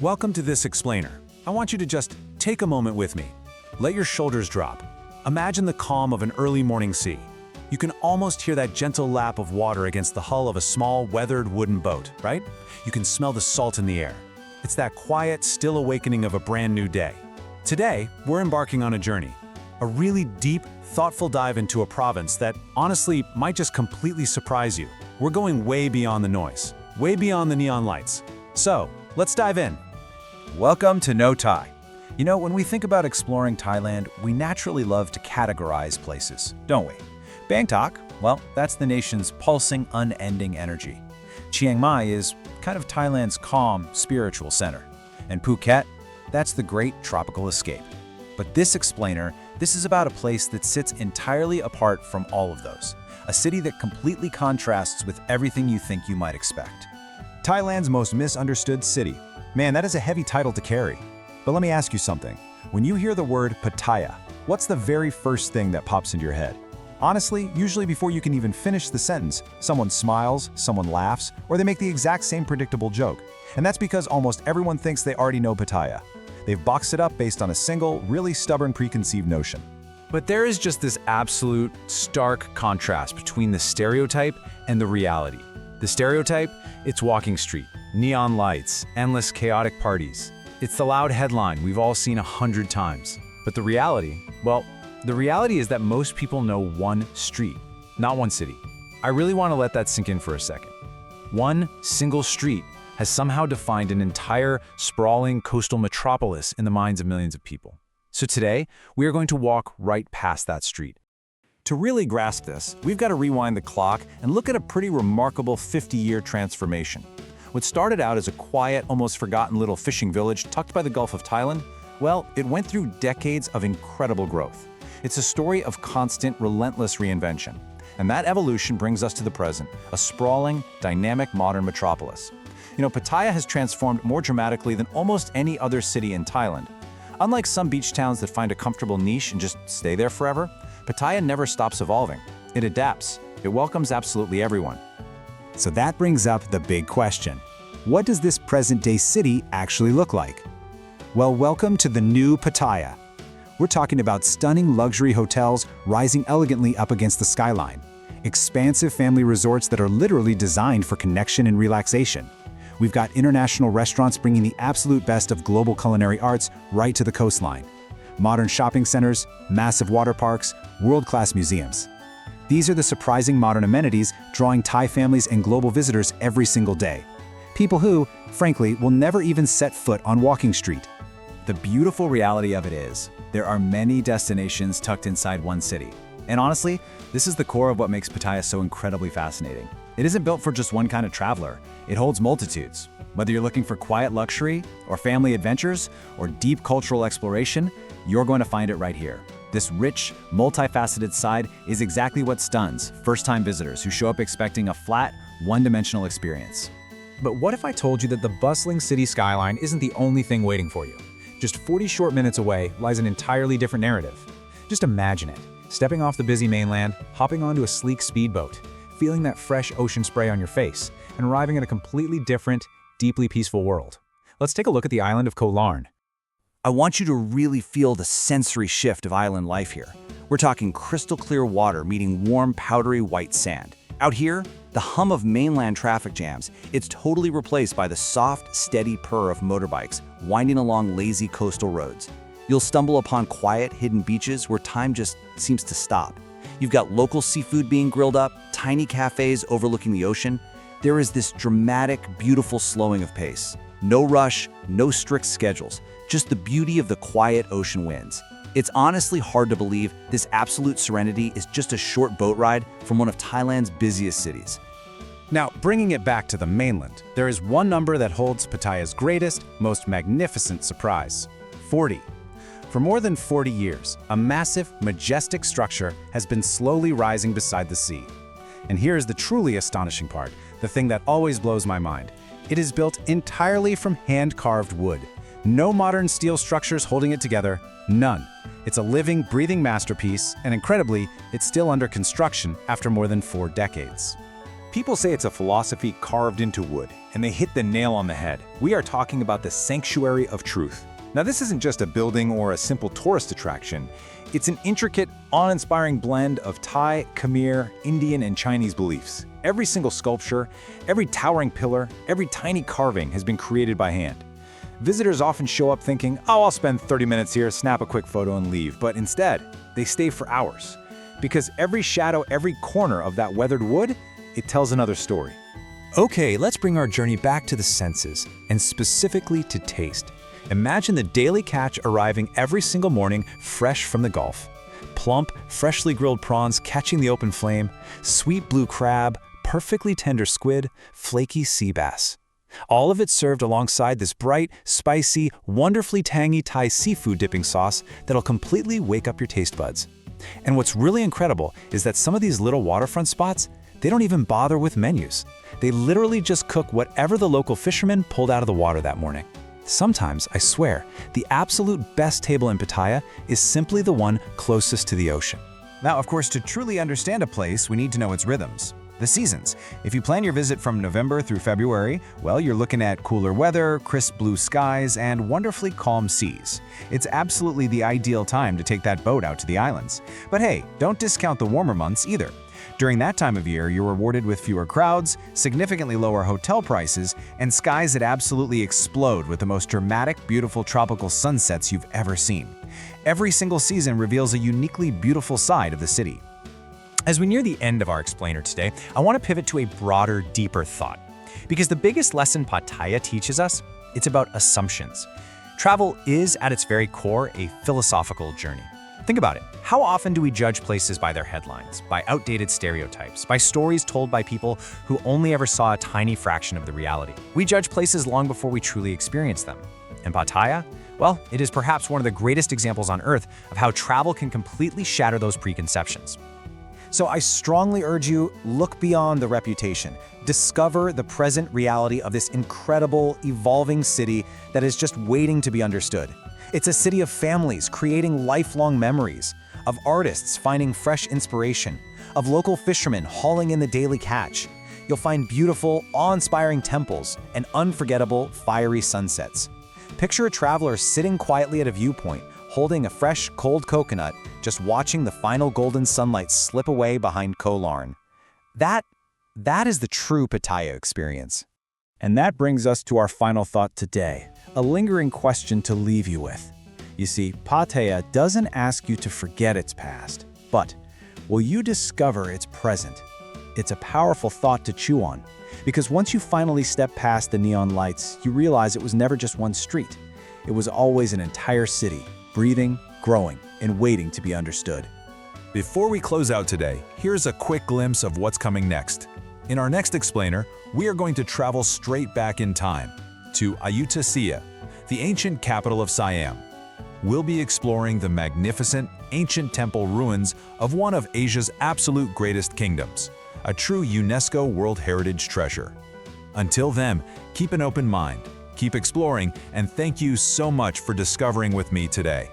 Welcome to this explainer. I want you to just take a moment with me. Let your shoulders drop. Imagine the calm of an early morning sea. You can almost hear that gentle lap of water against the hull of a small, weathered wooden boat, right? You can smell the salt in the air. It's that quiet, still awakening of a brand new day. Today, we're embarking on a journey. A really deep, thoughtful dive into a province that, honestly, might just completely surprise you. We're going way beyond the noise, way beyond the neon lights. So, let's dive in. Welcome to KnowThai. You know, when we think about exploring Thailand, we naturally love to categorize places, don't we? Bangkok, well, that's the nation's pulsing, unending energy. Chiang Mai is kind of Thailand's calm, spiritual center. And Phuket, that's the great tropical escape. But this explainer, this is about a place that sits entirely apart from all of those. A city that completely contrasts with everything you think you might expect. Thailand's most misunderstood city. Man, that is a heavy title to carry. But let me ask you something. When you hear the word Pattaya, what's the very first thing that pops into your head? Honestly, usually before you can even finish the sentence, someone smiles, someone laughs, or they make the exact same predictable joke. And that's because almost everyone thinks they already know Pattaya. They've boxed it up based on a single, really stubborn preconceived notion. But there is just this absolute, stark contrast between the stereotype and the reality. The stereotype, it's walking street, neon lights, endless chaotic parties. It's the loud headline we've all seen 100 times. But the reality, well, the reality is that most people know one street, not one city. I really want to let that sink in for a second. One single street has somehow defined an entire sprawling coastal metropolis in the minds of millions of people. So today, we are going to walk right past that street. To really grasp this, we've got to rewind the clock and look at a pretty remarkable 50-year transformation. What started out as a quiet, almost forgotten little fishing village tucked by the Gulf of Thailand, well, it went through decades of incredible growth. It's a story of constant, relentless reinvention. And that evolution brings us to the present, a sprawling, dynamic modern metropolis. You know, Pattaya has transformed more dramatically than almost any other city in Thailand. Unlike some beach towns that find a comfortable niche and just stay there forever, Pattaya never stops evolving. It adapts. It welcomes absolutely everyone. So that brings up the big question. What does this present-day city actually look like? Well, welcome to the new Pattaya. We're talking about stunning luxury hotels rising elegantly up against the skyline, expansive family resorts that are literally designed for connection and relaxation. We've got international restaurants bringing the absolute best of global culinary arts right to the coastline. Modern shopping centers, massive water parks, world-class museums. These are the surprising modern amenities drawing Thai families and global visitors every single day. People who, frankly, will never even set foot on Walking Street. The beautiful reality of it is, there are many destinations tucked inside one city. And honestly, this is the core of what makes Pattaya so incredibly fascinating. It isn't built for just one kind of traveler. It holds multitudes. Whether you're looking for quiet luxury, or family adventures, or deep cultural exploration, you're going to find it right here. This rich, multifaceted side is exactly what stuns first-time visitors who show up expecting a flat, one-dimensional experience. But what if I told you that the bustling city skyline isn't the only thing waiting for you? Just 40 short minutes away lies an entirely different narrative. Just imagine it, stepping off the busy mainland, hopping onto a sleek speedboat, feeling that fresh ocean spray on your face, and arriving at a completely different, deeply peaceful world. Let's take a look at the island of Koh Larn. I want you to really feel the sensory shift of island life here. We're talking crystal clear water meeting warm, powdery white sand. Out here, the hum of mainland traffic jams, it's totally replaced by the soft, steady purr of motorbikes winding along lazy coastal roads. You'll stumble upon quiet, hidden beaches where time just seems to stop. You've got local seafood being grilled up, tiny cafes overlooking the ocean. There is this dramatic, beautiful slowing of pace. No rush, no strict schedules, just the beauty of the quiet ocean winds. It's honestly hard to believe this absolute serenity is just a short boat ride from one of Thailand's busiest cities. Now, bringing it back to the mainland, there is one number that holds Pattaya's greatest, most magnificent surprise: 40. For more than 40 years, a massive, majestic structure has been slowly rising beside the sea. And here's the truly astonishing part, the thing that always blows my mind. It is built entirely from hand-carved wood. No modern steel structures holding it together, none. It's a living, breathing masterpiece, and incredibly, it's still under construction after more than 4 decades. People say it's a philosophy carved into wood, and they hit the nail on the head. We are talking about the Sanctuary of Truth. Now, this isn't just a building or a simple tourist attraction. It's an intricate, awe-inspiring blend of Thai, Khmer, Indian, and Chinese beliefs. Every single sculpture, every towering pillar, every tiny carving has been created by hand. Visitors often show up thinking, oh, I'll spend 30 minutes here, snap a quick photo and leave. But instead, they stay for hours. Because every shadow, every corner of that weathered wood, it tells another story. Okay, let's bring our journey back to the senses, and specifically to taste. Imagine the daily catch arriving every single morning fresh from the Gulf. Plump, freshly grilled prawns catching the open flame, sweet blue crab, perfectly tender squid, flaky sea bass. All of it served alongside this bright, spicy, wonderfully tangy Thai seafood dipping sauce that'll completely wake up your taste buds. And what's really incredible is that some of these little waterfront spots, they don't even bother with menus. They literally just cook whatever the local fishermen pulled out of the water that morning. Sometimes, I swear, the absolute best table in Pattaya is simply the one closest to the ocean. Now, of course, to truly understand a place, we need to know its rhythms. The seasons. If you plan your visit from November through February, well, you're looking at cooler weather, crisp blue skies, and wonderfully calm seas. It's absolutely the ideal time to take that boat out to the islands. But hey, don't discount the warmer months either. During that time of year, you're rewarded with fewer crowds, significantly lower hotel prices, and skies that absolutely explode with the most dramatic, beautiful tropical sunsets you've ever seen. Every single season reveals a uniquely beautiful side of the city. As we near the end of our explainer today, I want to pivot to a broader, deeper thought. Because the biggest lesson Pattaya teaches us, it's about assumptions. Travel is, at its very core, a philosophical journey. Think about it. How often do we judge places by their headlines, by outdated stereotypes, by stories told by people who only ever saw a tiny fraction of the reality? We judge places long before we truly experience them. And Pattaya? Well, it is perhaps one of the greatest examples on Earth of how travel can completely shatter those preconceptions. So I strongly urge you, look beyond the reputation. Discover the present reality of this incredible, evolving city that is just waiting to be understood. It's a city of families creating lifelong memories, of artists finding fresh inspiration, of local fishermen hauling in the daily catch. You'll find beautiful, awe-inspiring temples and unforgettable, fiery sunsets. Picture a traveler sitting quietly at a viewpoint, holding a fresh, cold coconut, just watching the final golden sunlight slip away behind Koh Larn. That is the true Pattaya experience. And that brings us to our final thought today, a lingering question to leave you with. You see, Pattaya doesn't ask you to forget its past, but will you discover its present? It's a powerful thought to chew on, because once you finally step past the neon lights, you realize it was never just one street. It was always an entire city, breathing, growing, and waiting to be understood. Before we close out today, here's a quick glimpse of what's coming next. In our next explainer, we are going to travel straight back in time to Ayutthaya, the ancient capital of Siam. We'll be exploring the magnificent, ancient temple ruins of one of Asia's absolute greatest kingdoms, a true UNESCO World Heritage treasure. Until then, keep an open mind, keep exploring, and thank you so much for discovering with me today.